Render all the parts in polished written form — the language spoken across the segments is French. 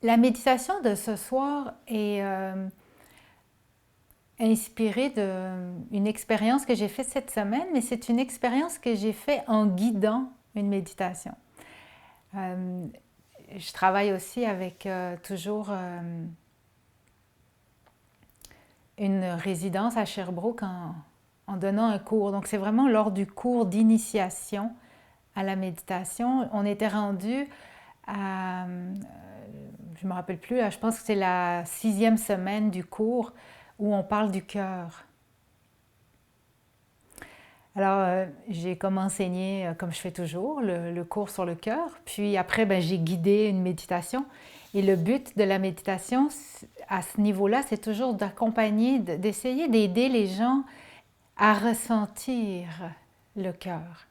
La méditation de ce soir est inspirée d'une expérience que j'ai faite cette semaine, mais c'est une expérience que j'ai faite en guidant une méditation. Euh, je travaille aussi avec toujours une résidence à Sherbrooke en donnant un cours. Donc c'est vraiment lors du cours d'initiation à la méditation. On était rendu à, je ne me rappelle plus, je pense que c'est la 6e semaine du cours où on parle du cœur. Alors, j'ai comme enseigné, comme je fais toujours, le cours sur le cœur. Puis après, ben, j'ai guidé une méditation. Et le but de la méditation, à ce niveau-là, c'est toujours d'accompagner, d'essayer d'aider les gens à ressentir le cœur.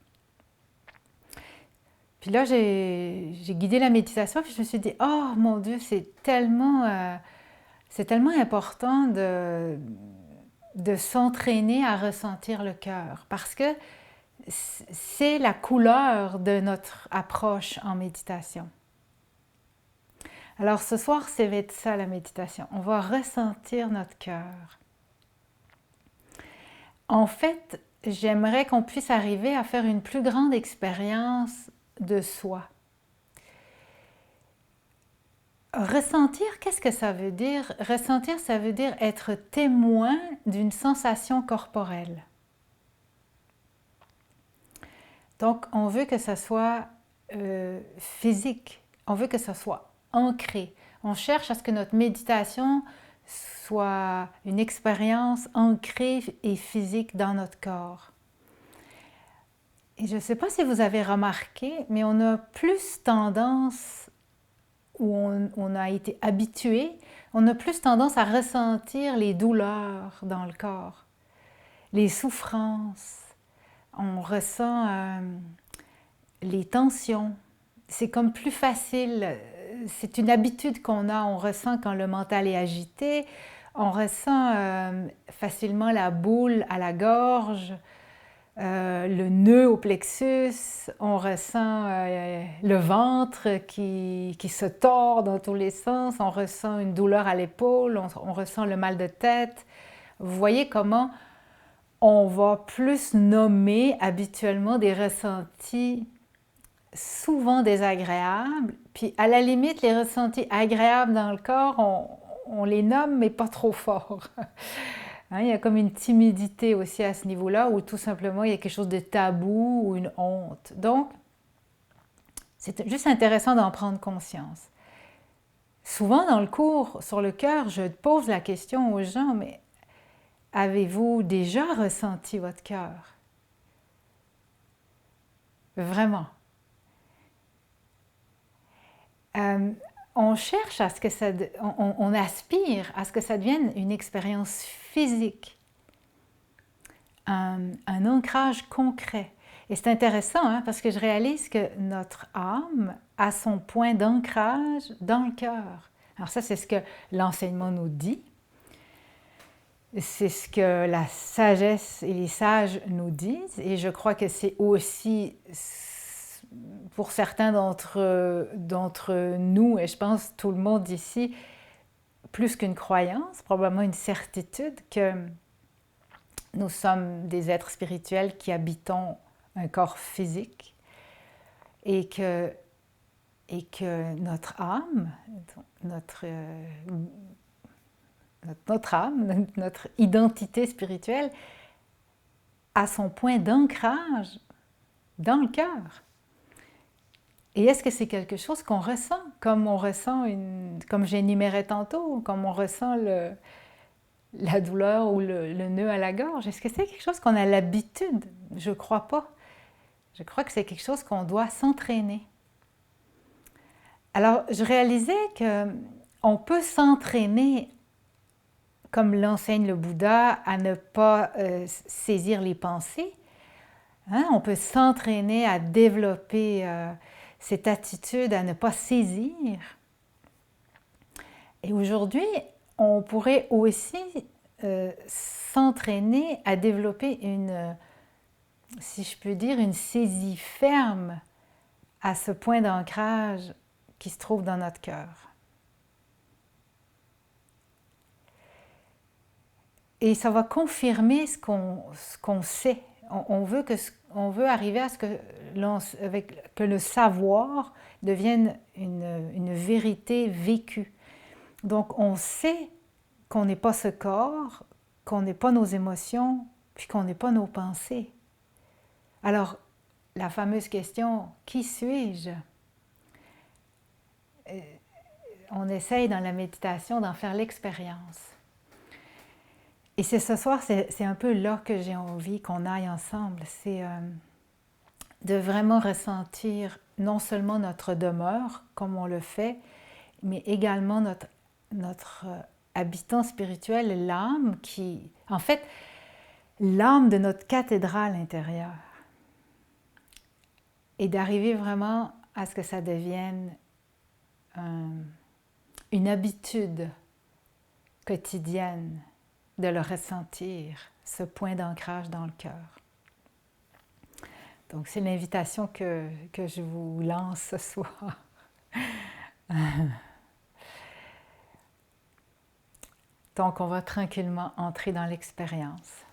Puis là, j'ai guidé la méditation, puis je me suis dit, oh mon Dieu, c'est tellement important de s'entraîner à ressentir le cœur, parce que c'est la couleur de notre approche en méditation. Alors ce soir, ça va être ça la méditation. On va ressentir notre cœur. En fait, j'aimerais qu'on puisse arriver à faire une plus grande expérience de soi. Ressentir, qu'est-ce que ça veut dire? Ressentir, ça veut dire être témoin d'une sensation corporelle. Donc, on veut que ça soit physique, on veut que ça soit ancré. On cherche à ce que notre méditation soit une expérience ancrée et physique dans notre corps. Et je ne sais pas si vous avez remarqué, mais on a plus tendance, où on a été habitué, on a plus tendance à ressentir les douleurs dans le corps, les souffrances. On ressent les tensions. C'est comme plus facile. C'est une habitude qu'on a. On ressent quand le mental est agité. On ressent facilement la boule à la gorge, le nœud au plexus. On ressent le ventre qui se tord dans tous les sens. On ressent une douleur à l'épaule. On ressent le mal de tête. Vous voyez comment on va plus nommer habituellement des ressentis souvent désagréables, puis à la limite, les ressentis agréables dans le corps, on les nomme, mais pas trop fort. Hein, il y a comme une timidité aussi à ce niveau-là, ou tout simplement il y a quelque chose de tabou ou une honte. Donc, c'est juste intéressant d'en prendre conscience. Souvent dans le cours sur le cœur, je pose la question aux gens, mais avez-vous déjà ressenti votre cœur? Vraiment. On cherche à ce que on aspire à ce que ça devienne une expérience physique, un ancrage concret. Et c'est intéressant hein, parce que je réalise que notre âme a son point d'ancrage dans le cœur. Alors ça, c'est ce que l'enseignement nous dit. C'est ce que la sagesse et les sages nous disent. Et je crois que c'est aussi pour certains d'entre nous, et je pense tout le monde ici, plus qu'une croyance, probablement une certitude que nous sommes des êtres spirituels qui habitons un corps physique et que notre âme, notre âme, notre identité spirituelle a son point d'ancrage dans le cœur. Et est-ce que c'est quelque chose qu'on ressent, comme on ressent, comme j'énumérais tantôt, comme on ressent la douleur ou le nœud à la gorge? Est-ce que c'est quelque chose qu'on a l'habitude? Je ne crois pas. Je crois que c'est quelque chose qu'on doit s'entraîner. Alors, je réalisais qu'on peut s'entraîner, comme l'enseigne le Bouddha, à ne pas saisir les pensées. Hein? On peut s'entraîner à développer cette attitude à ne pas saisir. Et aujourd'hui, on pourrait aussi s'entraîner à développer si je peux dire, une saisie ferme à ce point d'ancrage qui se trouve dans notre cœur. Et ça va confirmer ce qu'on sait. On veut arriver à ce que le savoir devienne une vérité vécue. Donc on sait qu'on n'est pas ce corps, qu'on n'est pas nos émotions, puis qu'on n'est pas nos pensées. Alors, la fameuse question « Qui suis-je » On essaye dans la méditation d'en faire l'expérience. Et c'est ce soir, c'est un peu là que j'ai envie qu'on aille ensemble. C'est de vraiment ressentir non seulement notre demeure, comme on le fait, mais également notre habitant spirituel, l'âme qui... En fait, l'âme de notre cathédrale intérieure. Et d'arriver vraiment à ce que ça devienne une habitude quotidienne de le ressentir, ce point d'ancrage dans le cœur. Donc c'est l'invitation que je vous lance ce soir. Donc on va tranquillement entrer dans l'expérience.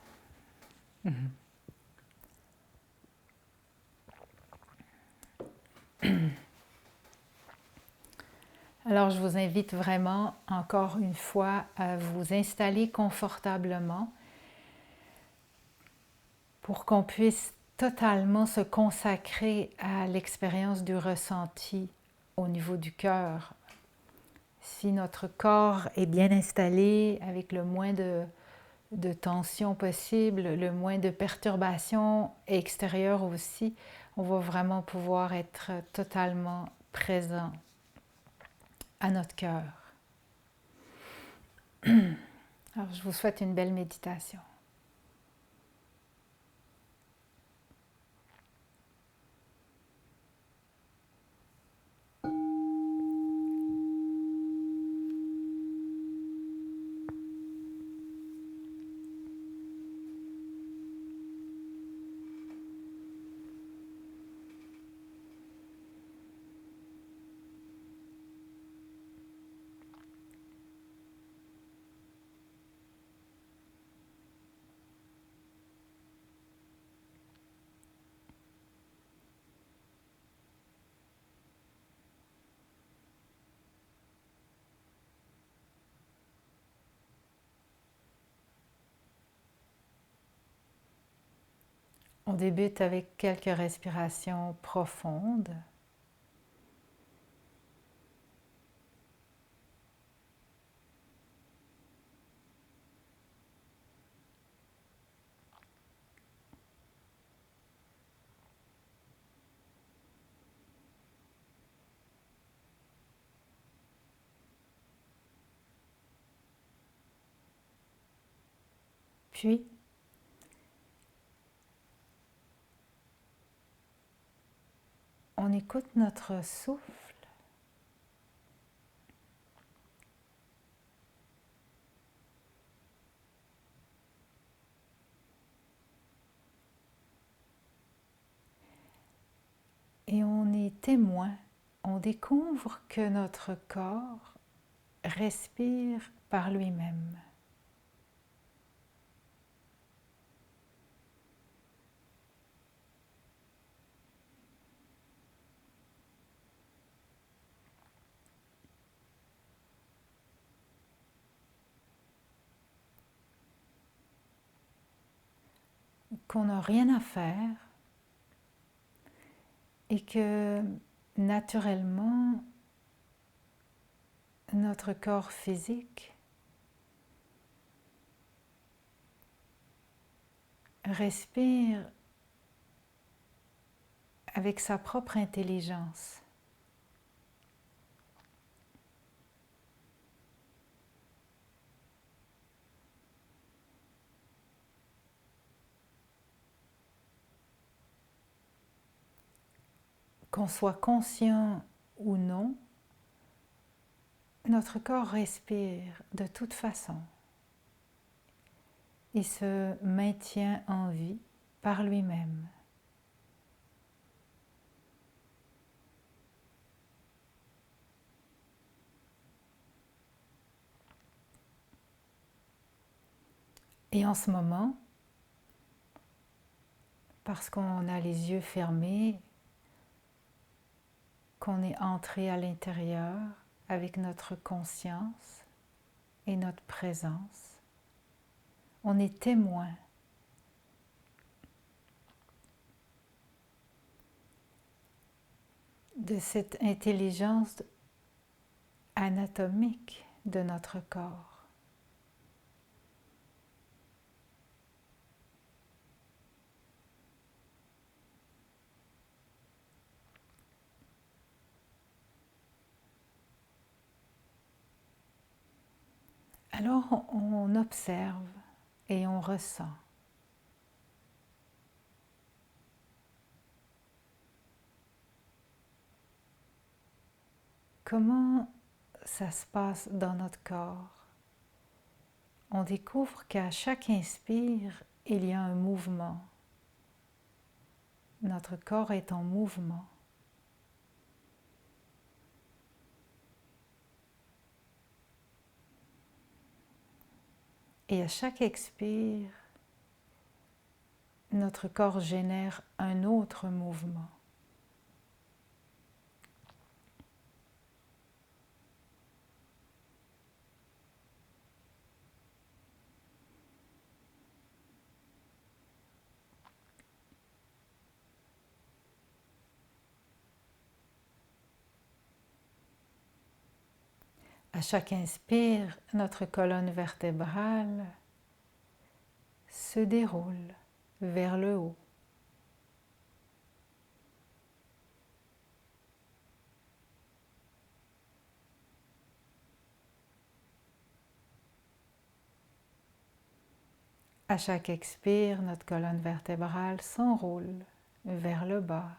Alors je vous invite vraiment encore une fois à vous installer confortablement pour qu'on puisse totalement se consacrer à l'expérience du ressenti au niveau du cœur. Si notre corps est bien installé, avec le moins de tension possible, le moins de perturbations extérieures aussi, on va vraiment pouvoir être totalement présent à notre cœur. Alors, je vous souhaite une belle méditation. On débute avec quelques respirations profondes. Puis, on écoute notre souffle. Et on est témoin, on découvre que notre corps respire par lui-même. Qu'on n'a rien à faire et que naturellement notre corps physique respire avec sa propre intelligence. Qu'on soit conscient ou non, notre corps respire de toute façon. Il se maintient en vie par lui-même. Et en ce moment, parce qu'on a les yeux fermés, qu'on est entré à l'intérieur avec notre conscience et notre présence, on est témoin de cette intelligence anatomique de notre corps. Alors on observe et on ressent. Comment ça se passe dans notre corps? On découvre qu'à chaque inspire, il y a un mouvement. Notre corps est en mouvement. Et à chaque expire, notre corps génère un autre mouvement. À chaque inspire, notre colonne vertébrale se déroule vers le haut. À chaque expire, notre colonne vertébrale s'enroule vers le bas.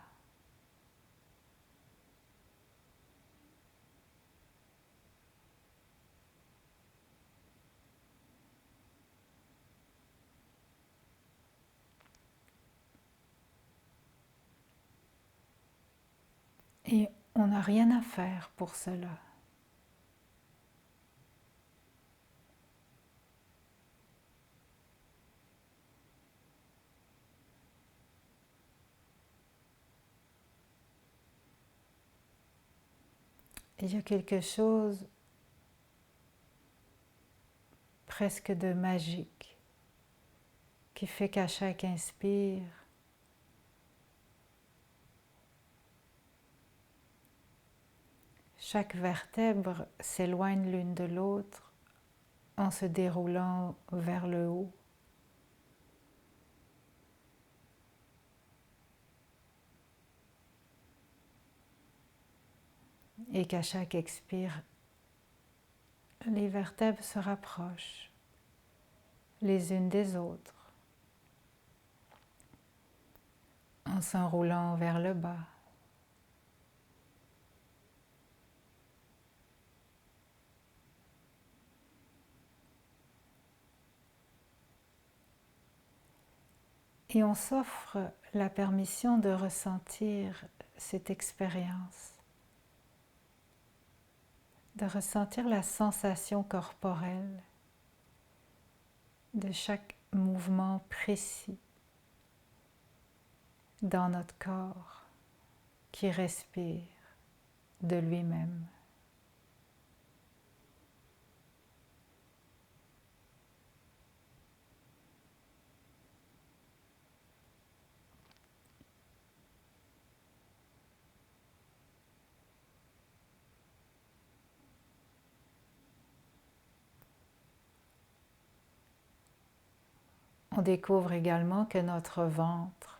Et on n'a rien à faire pour cela. Il y a quelque chose presque de magique qui fait qu'à chaque inspire, chaque vertèbre s'éloigne l'une de l'autre en se déroulant vers le haut. Et qu'à chaque expire, les vertèbres se rapprochent les unes des autres en s'enroulant vers le bas. Et on s'offre la permission de ressentir cette expérience, de ressentir la sensation corporelle de chaque mouvement précis dans notre corps qui respire de lui-même. On découvre également que notre ventre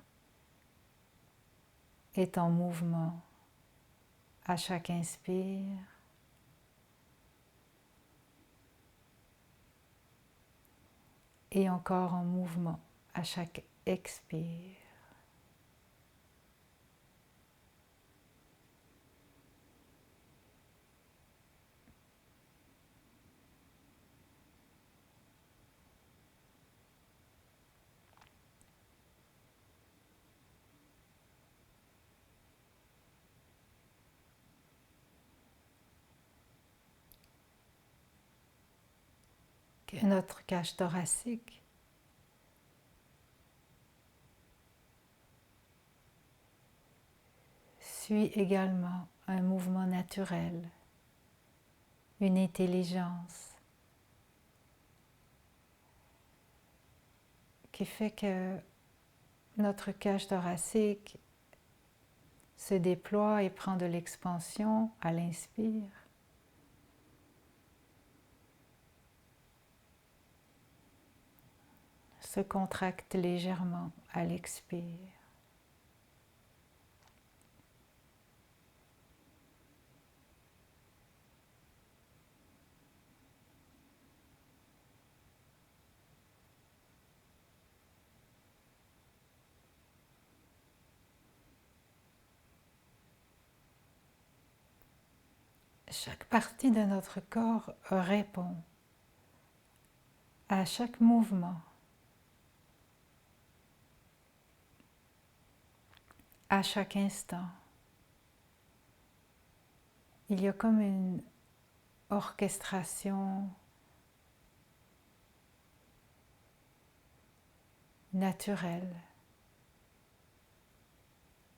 est en mouvement à chaque inspire et encore en mouvement à chaque expire. Que notre cage thoracique suit également un mouvement naturel, une intelligence qui fait que notre cage thoracique se déploie et prend de l'expansion à l'inspire. Se contracte légèrement à l'expire. Chaque partie de notre corps répond à chaque mouvement, à chaque instant. Il y a comme une orchestration naturelle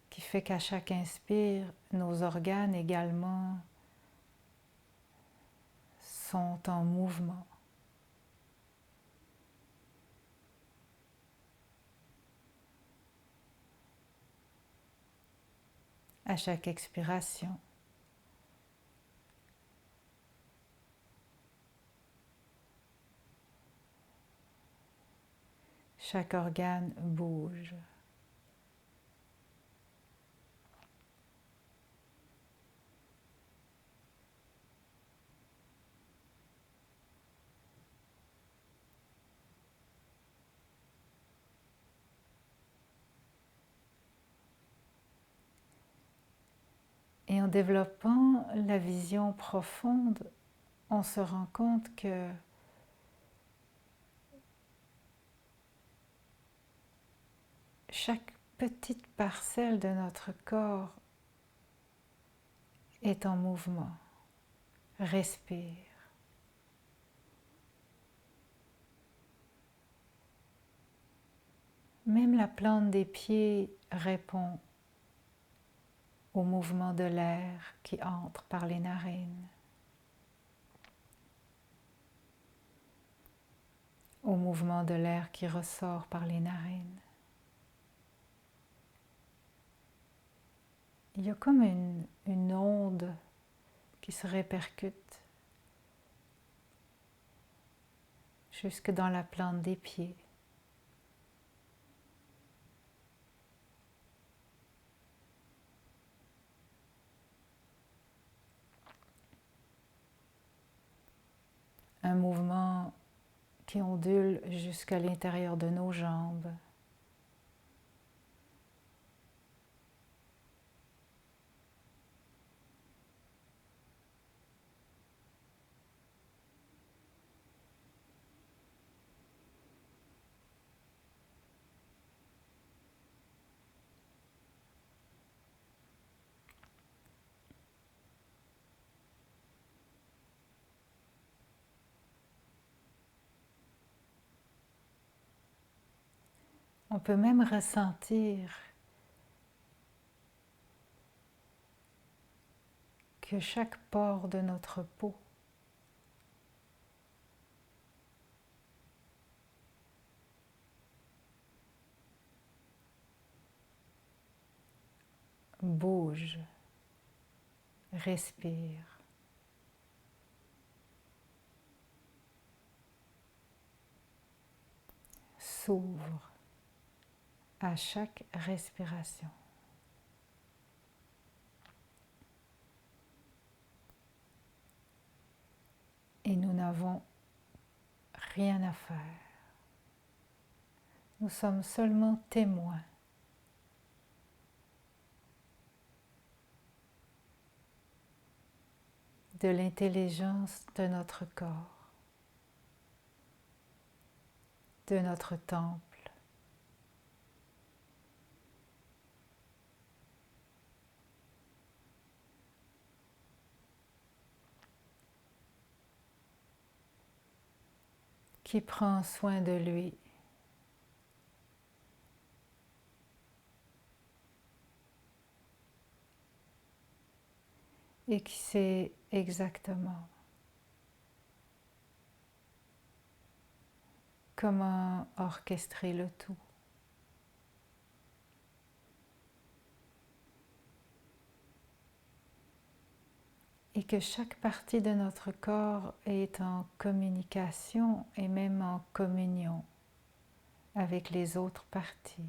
qui fait qu'à chaque inspire, nos organes également sont en mouvement. À chaque expiration, chaque organe bouge. Et en développant la vision profonde, on se rend compte que chaque petite parcelle de notre corps est en mouvement, respire. Même la plante des pieds répond au mouvement de l'air qui entre par les narines, au mouvement de l'air qui ressort par les narines. Il y a comme une onde qui se répercute jusque dans la plante des pieds. Un mouvement qui ondule jusqu'à l'intérieur de nos jambes. On peut même ressentir que chaque pore de notre peau bouge, respire, s'ouvre à chaque respiration. Et nous n'avons rien à faire. Nous sommes seulement témoins de l'intelligence de notre corps, de notre temple. Qui prend soin de lui. et qui sait exactement comment orchestrer le tout. Et que chaque partie de notre corps est en communication et même en communion avec les autres parties.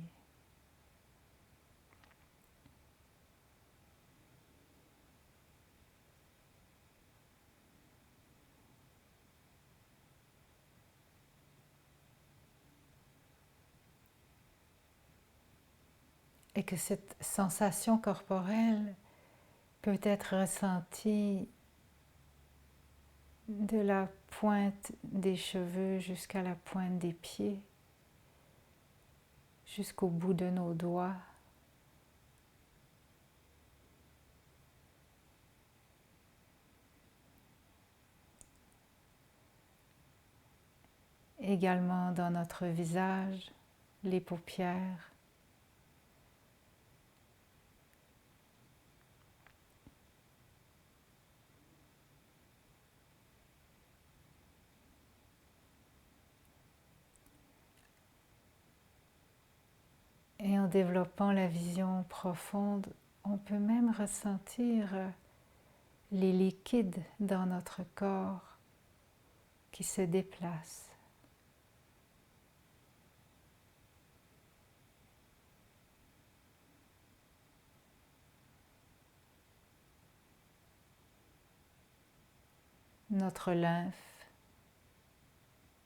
Et que cette sensation corporelle peut être ressentie de la pointe des cheveux jusqu'à la pointe des pieds, jusqu'au bout de nos doigts. Également dans notre visage, les paupières. Et en développant la vision profonde, on peut même ressentir les liquides dans notre corps qui se déplacent. Notre lymphe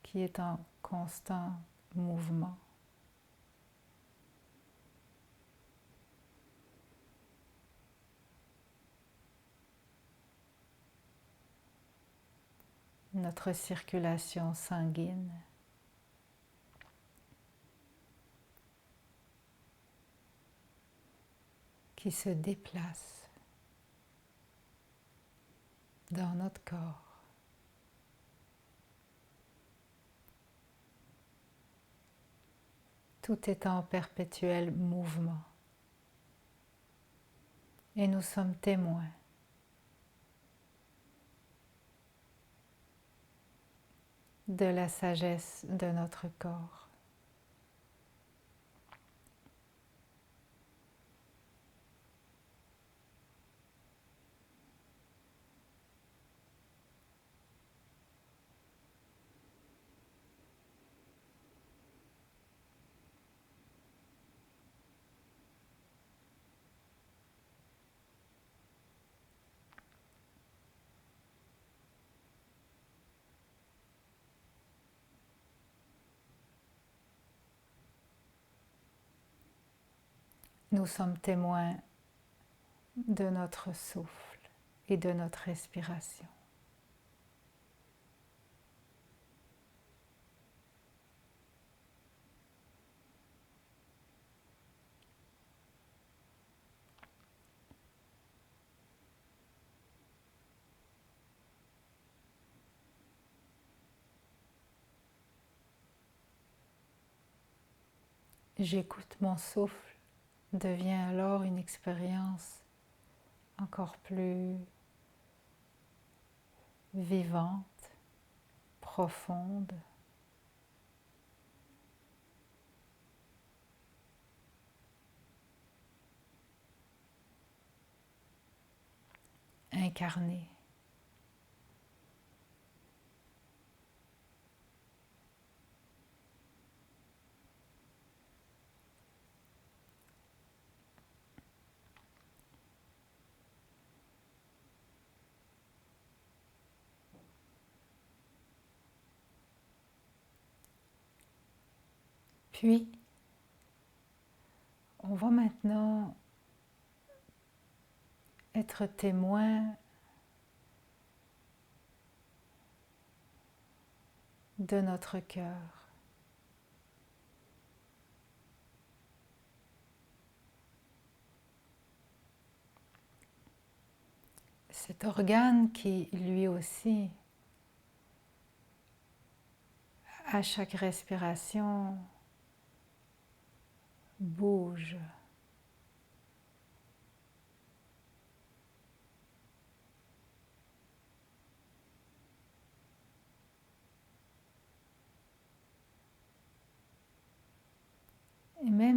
qui est en constant mouvement. Notre circulation sanguine. Qui se déplace dans notre corps. Tout est en perpétuel mouvement. Et nous sommes témoins de la sagesse de notre corps. Nous sommes témoins de notre souffle et de notre respiration. J'écoute mon souffle, devient alors une expérience encore plus vivante, profonde. Incarnée. Puis, on va maintenant être témoin de notre cœur. Cet organe qui, lui aussi, à chaque respiration, bouge.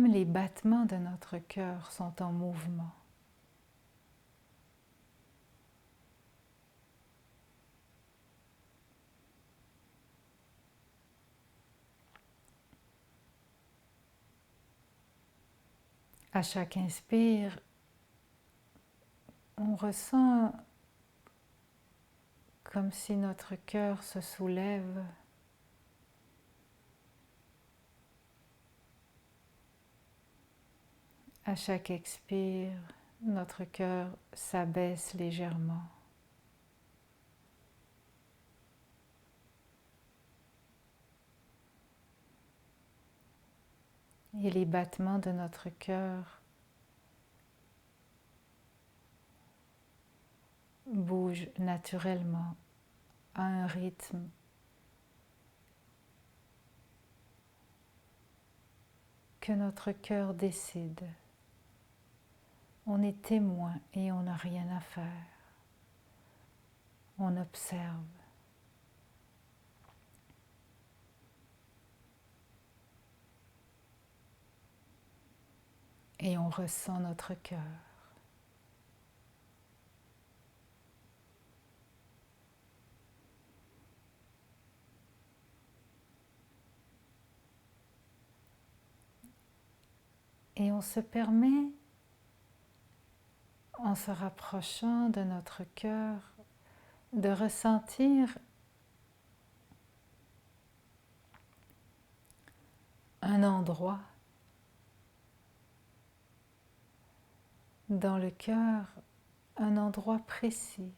même les battements de notre cœur sont en mouvement. À chaque inspire, on ressent comme si notre cœur se soulève. À chaque expire, notre cœur s'abaisse légèrement. Et les battements de notre cœur bougent naturellement à un rythme que notre cœur décide. On est témoin et on n'a rien à faire. On observe. Et on ressent notre cœur. Et on se permet, en se rapprochant de notre cœur, de ressentir un endroit dans le cœur, un endroit précis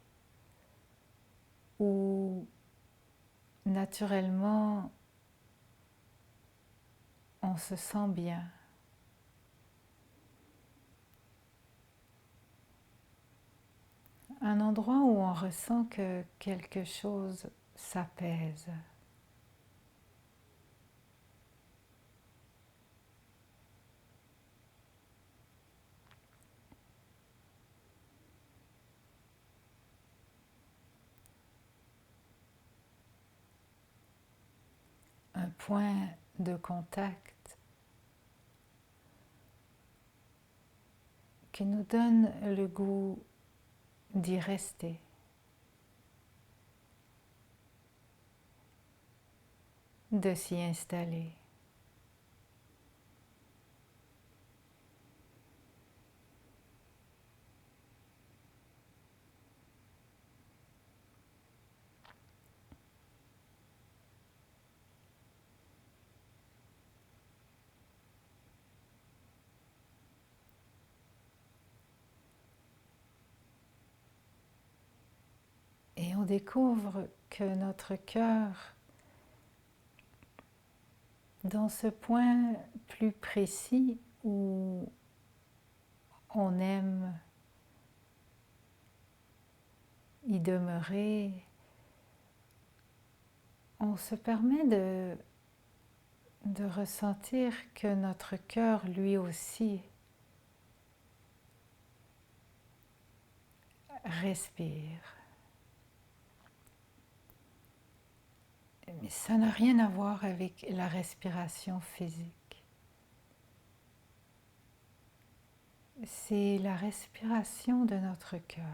où naturellement on se sent bien. Un endroit où on ressent que quelque chose s'apaise. Un point de contact qui nous donne le goût d'y rester. De s'y installer. Et on découvre que notre cœur, dans ce point plus précis où on aime y demeurer, on se permet de ressentir que notre cœur, lui aussi, respire. Mais ça n'a rien à voir avec la respiration physique. C'est la respiration de notre cœur.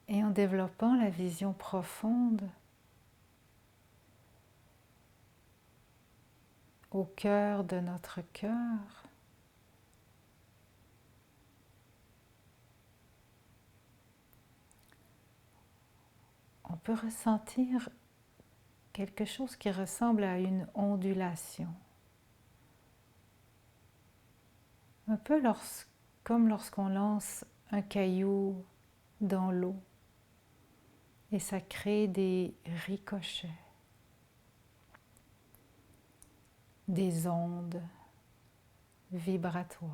Et en développant la vision profonde au cœur de notre cœur, on peut ressentir quelque chose qui ressemble à une ondulation. Un peu comme lorsqu'on lance un caillou dans l'eau et ça crée des ricochets, des ondes vibratoires.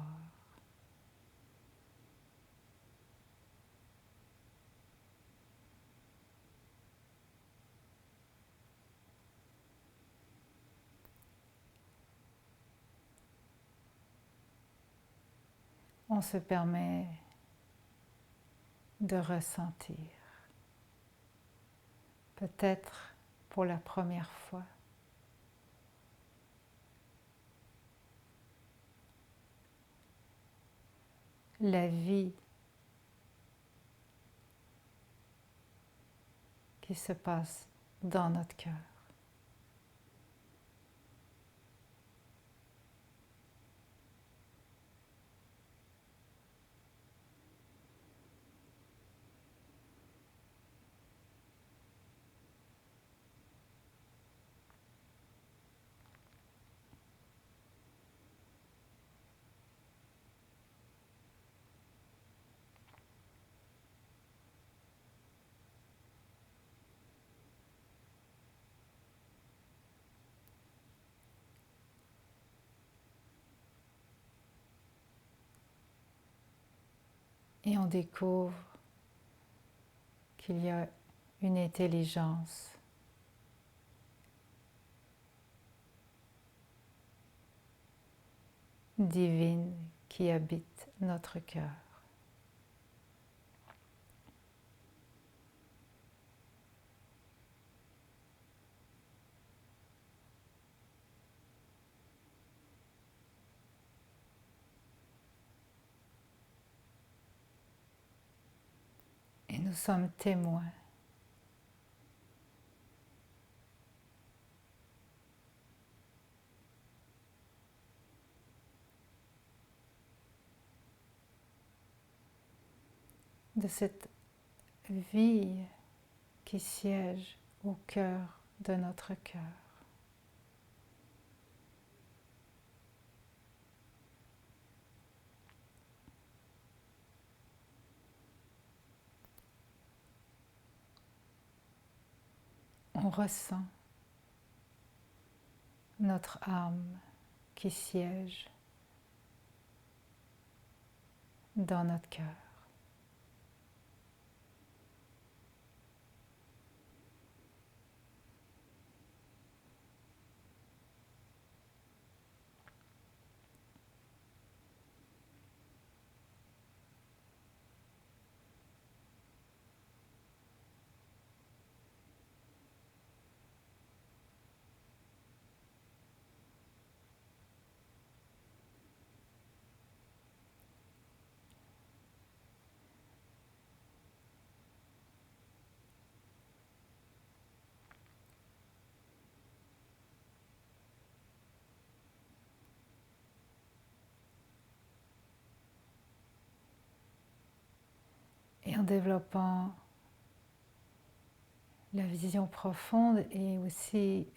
on se permet de ressentir, peut-être pour la première fois, la vie qui se passe dans notre cœur. Et on découvre qu'il y a une intelligence divine qui habite notre cœur. Et nous sommes témoins de cette vie qui siège au cœur de notre cœur. On ressent notre âme qui siège dans notre cœur. Et en développant la vision profonde et aussi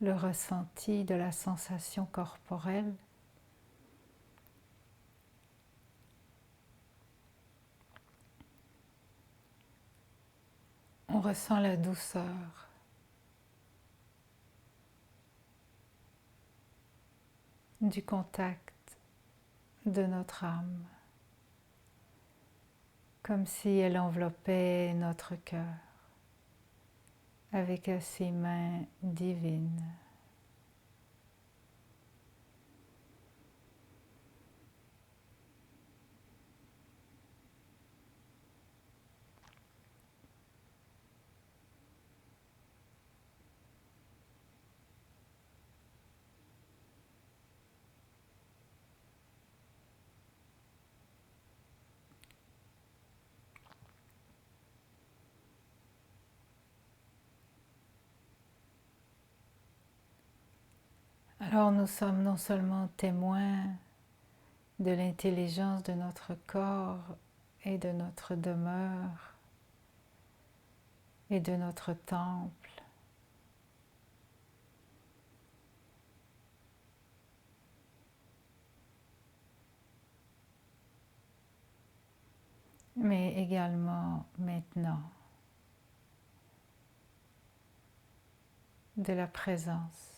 le ressenti de la sensation corporelle, on ressent la douceur du contact de notre âme, comme si elle enveloppait notre cœur avec ses mains divines. Alors nous sommes non seulement témoins de l'intelligence de notre corps et de notre demeure et de notre temple, mais également maintenant de la présence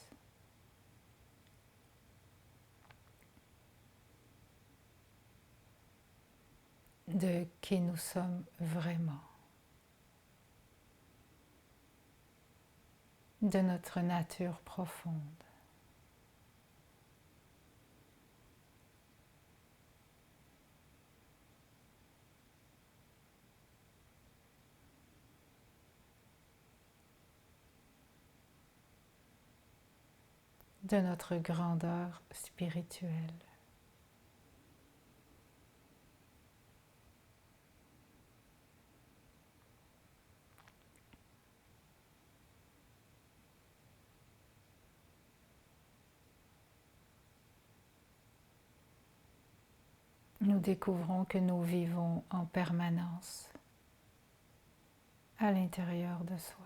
de qui nous sommes vraiment, de notre nature profonde. de notre grandeur spirituelle. Nous découvrons que nous vivons en permanence à l'intérieur de soi.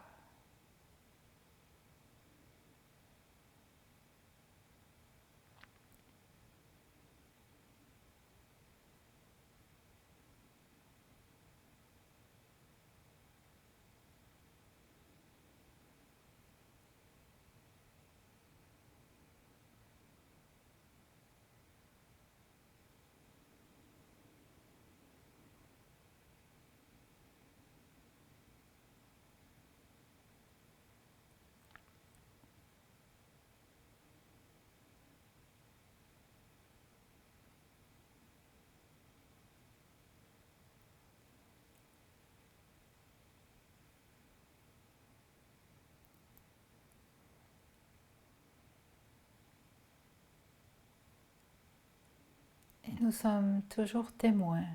Et nous sommes toujours témoins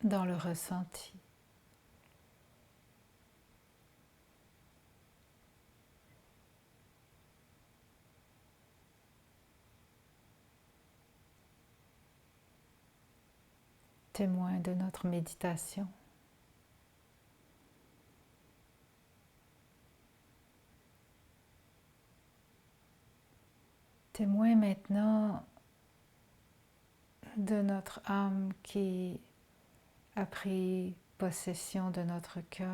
dans le ressenti. Témoins de notre méditation. Témoins maintenant de notre âme qui a pris possession de notre cœur.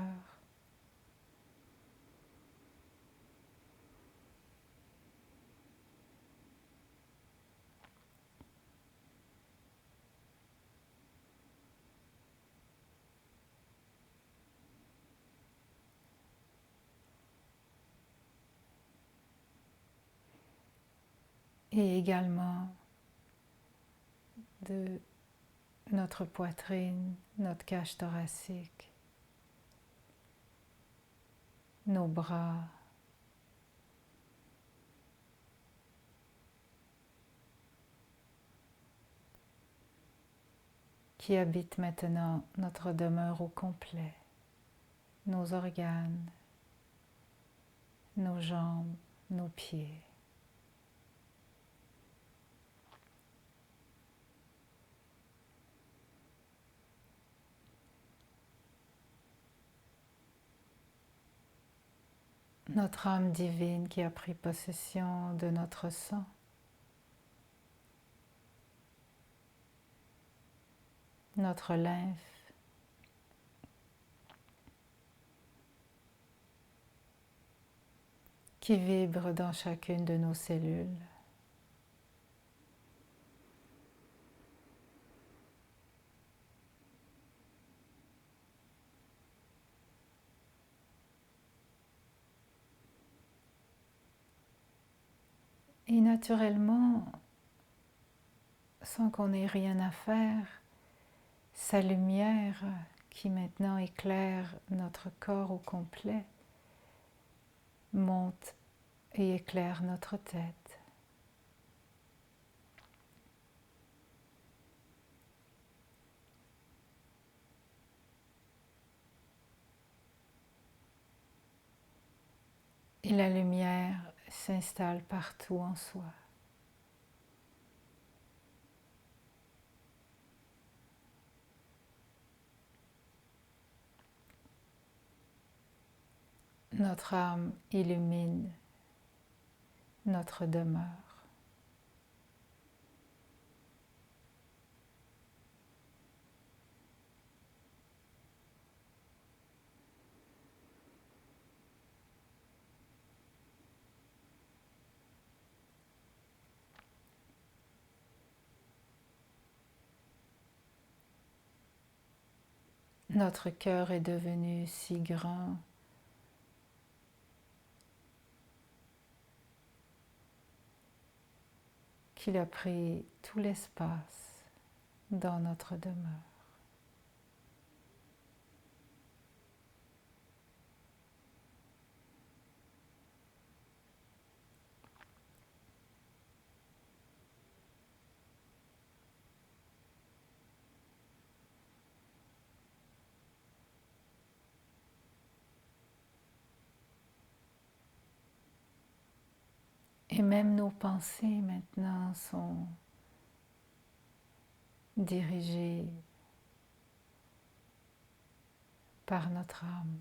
Et également de notre poitrine, notre cage thoracique, nos bras, qui habitent maintenant notre demeure au complet, nos organes, nos jambes, nos pieds. Notre âme divine qui a pris possession de notre sang. Notre lymphe. Qui vibre dans chacune de nos cellules. Et naturellement, sans qu'on ait rien à faire, sa lumière qui maintenant éclaire notre corps au complet monte et éclaire notre tête. Et la lumière s'installe partout en soi. Notre âme illumine notre demeure. Notre cœur est devenu si grand qu'il a pris tout l'espace dans notre demeure. Et même nos pensées maintenant sont dirigées par notre âme.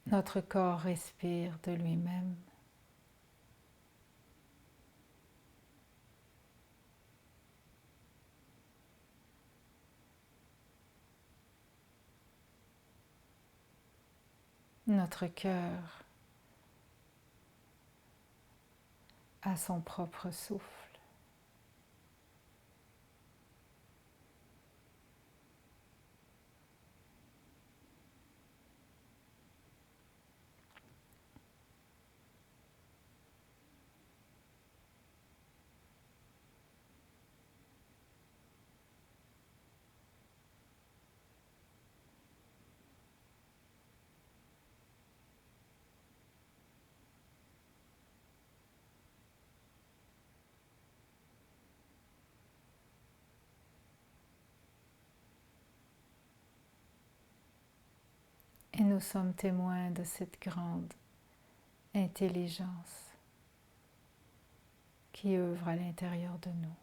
Notre corps respire de lui-même. Notre cœur a son propre souffle. Et nous sommes témoins de cette grande intelligence qui œuvre à l'intérieur de nous.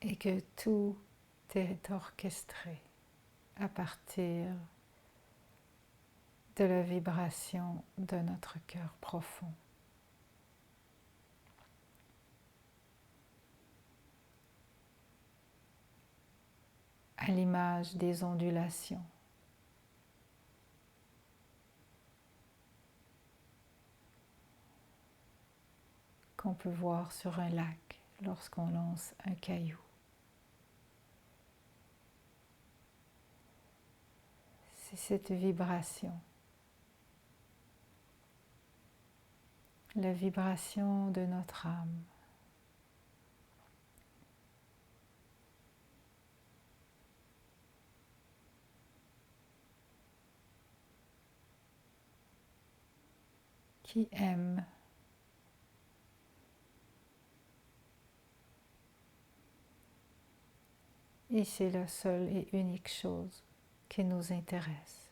Et que tout est orchestré à partir de la vibration de notre cœur profond. À l'image des ondulations qu'on peut voir sur un lac lorsqu'on lance un caillou. C'est cette vibration, la vibration de notre âme, qui aime et c'est la seule et unique chose qui nous intéresse.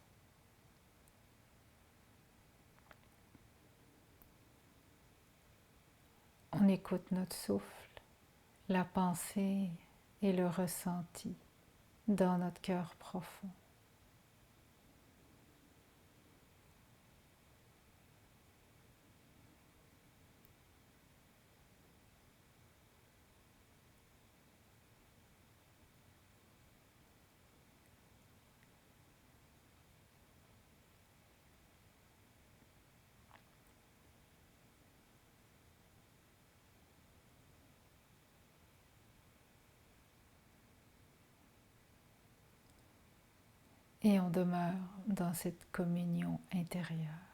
On écoute notre souffle, la pensée et le ressenti dans notre cœur profond. Et on demeure dans cette communion intérieure.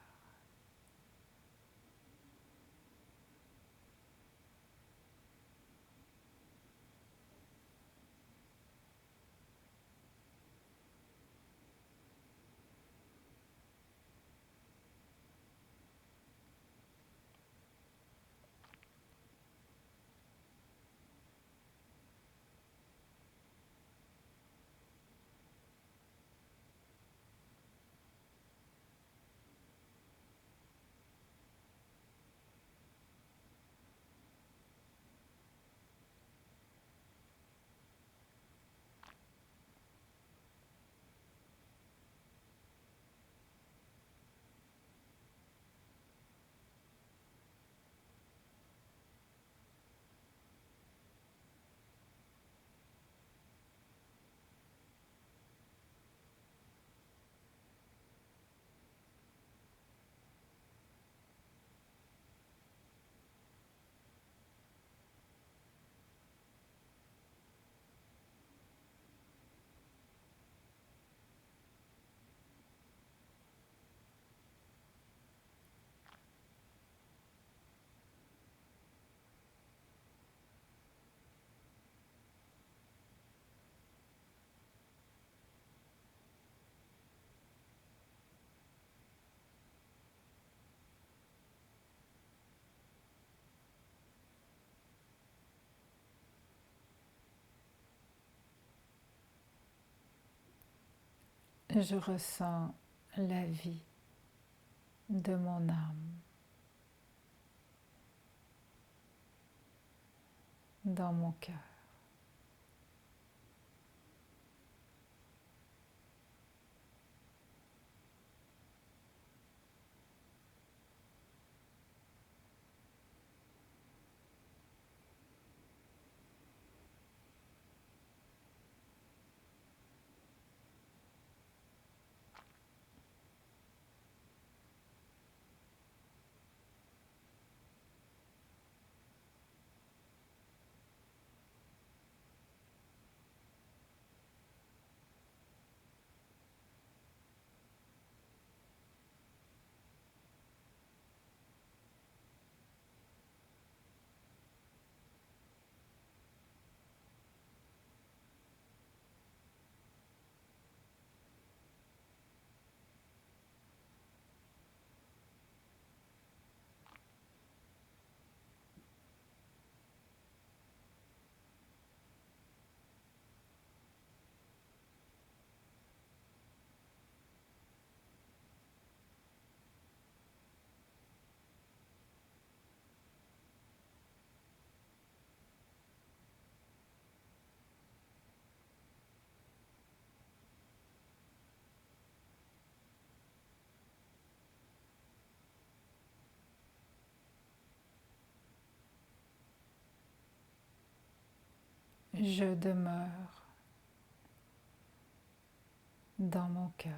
Je ressens la vie de mon âme dans mon cœur. Je demeure dans mon cœur.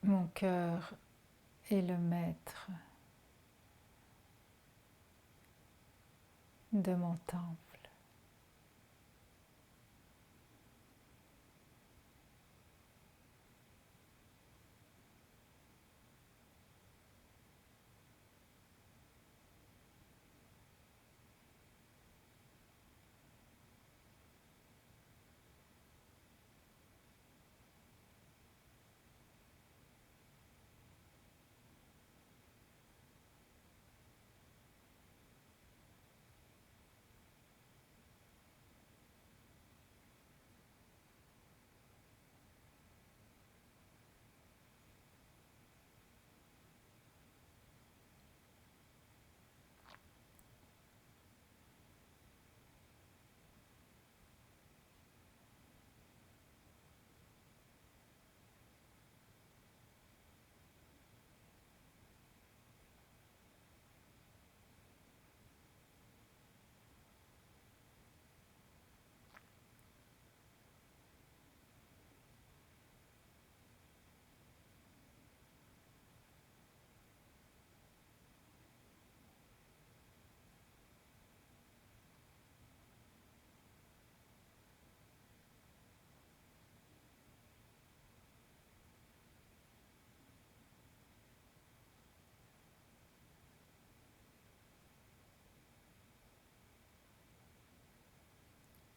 Mon cœur est le maître de mon temple.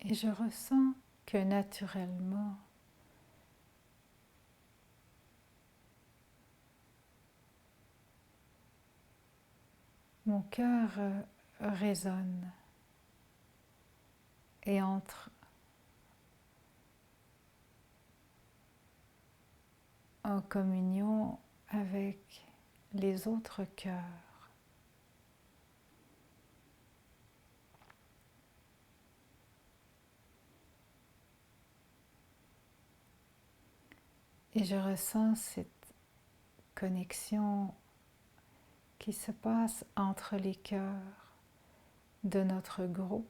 Et je ressens que naturellement, mon cœur résonne et entre en communion avec les autres cœurs. Et je ressens cette connexion qui se passe entre les cœurs de notre groupe.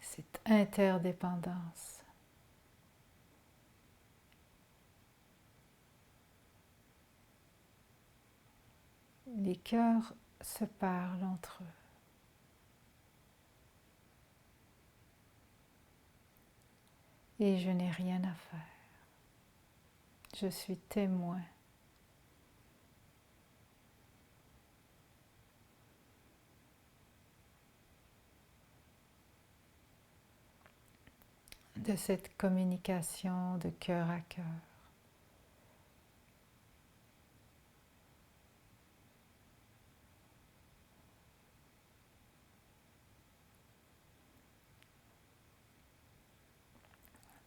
Cette interdépendance. Les cœurs se parlent entre eux. Et je n'ai rien à faire. Je suis témoin. De cette communication de cœur à cœur.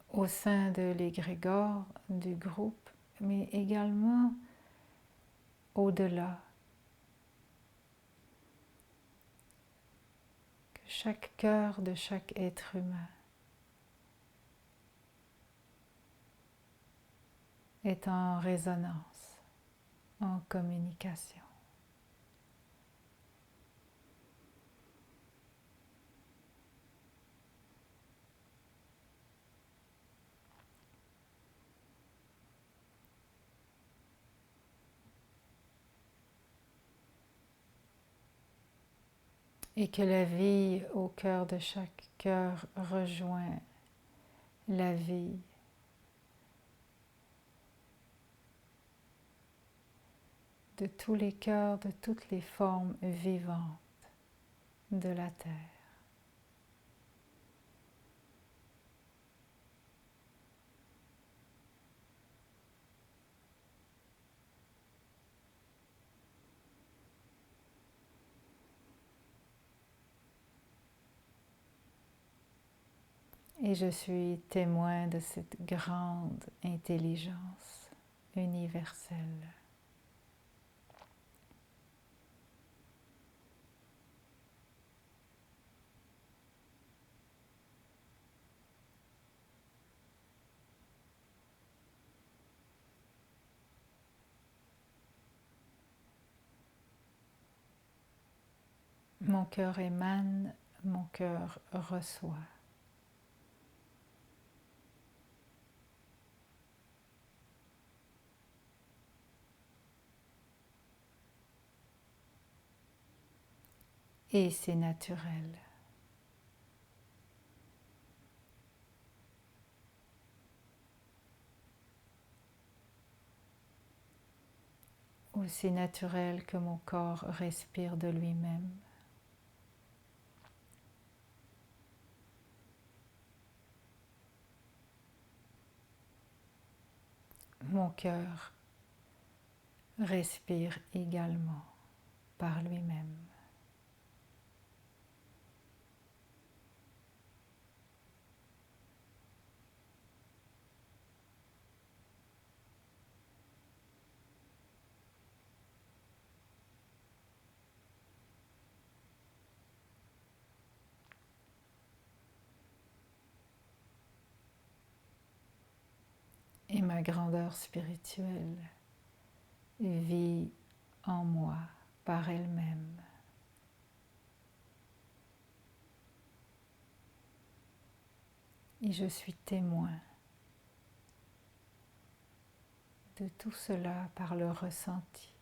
Au sein de l'égrégore du groupe, mais également au-delà. Que chaque cœur de chaque être humain est en résonance, en communication. Et que la vie au cœur de chaque cœur rejoint la vie de tous les cœurs, de toutes les formes vivantes de la Terre. Et je suis témoin de cette grande intelligence universelle. Mon cœur émane, mon cœur reçoit. Et c'est naturel. Aussi naturel que mon corps respire de lui-même. Mon cœur respire également par lui-même. Et ma grandeur spirituelle vit en moi par elle-même. Et je suis témoin de tout cela par le ressenti.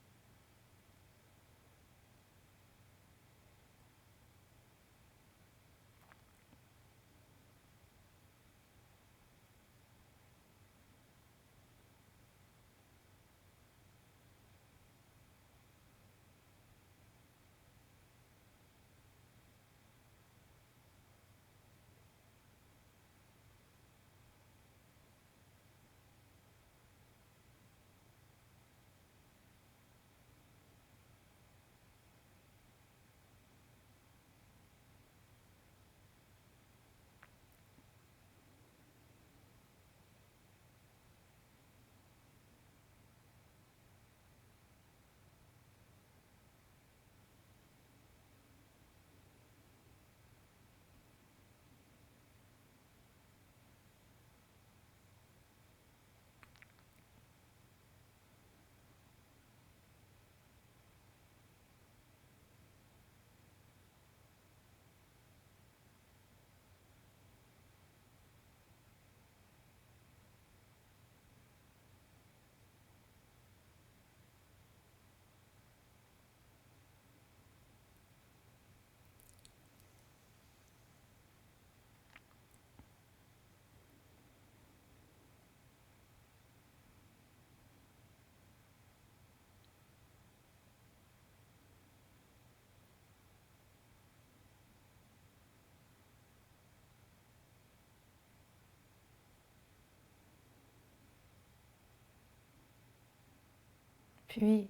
Puis,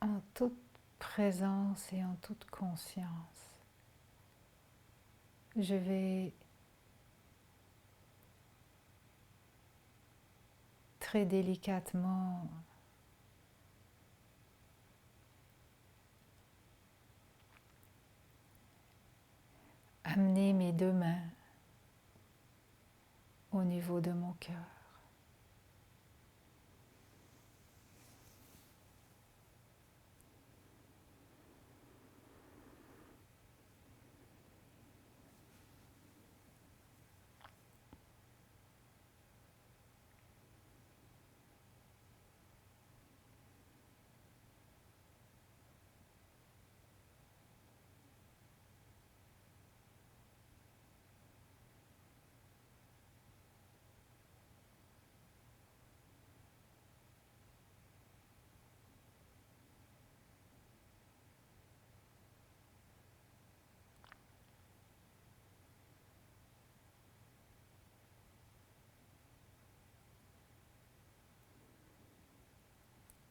en toute présence et en toute conscience, je vais très délicatement amener mes deux mains au niveau de mon cœur.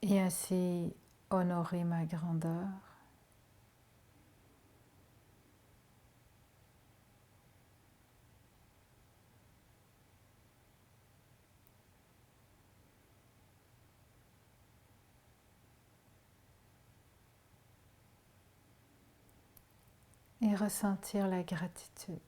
Et ainsi honorer ma grandeur. Et ressentir la gratitude.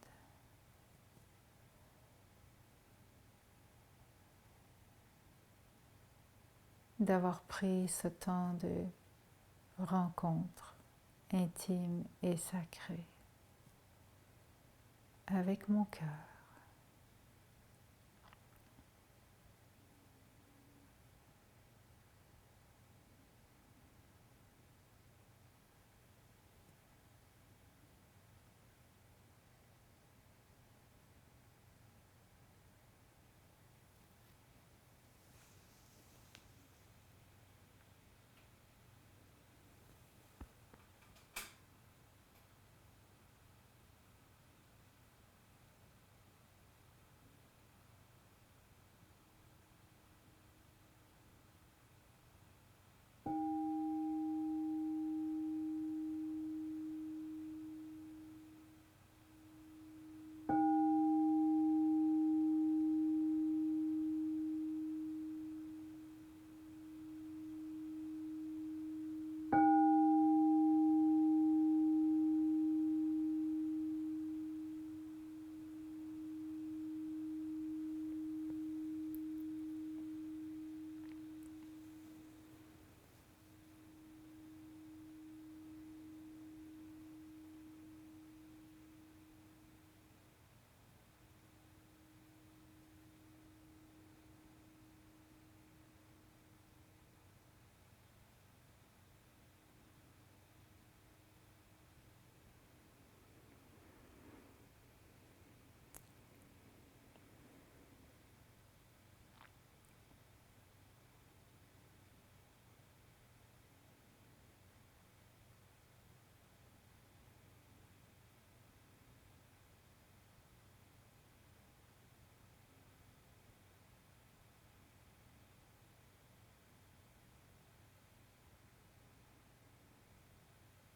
D'avoir pris ce temps de rencontre intime et sacrée avec mon cœur.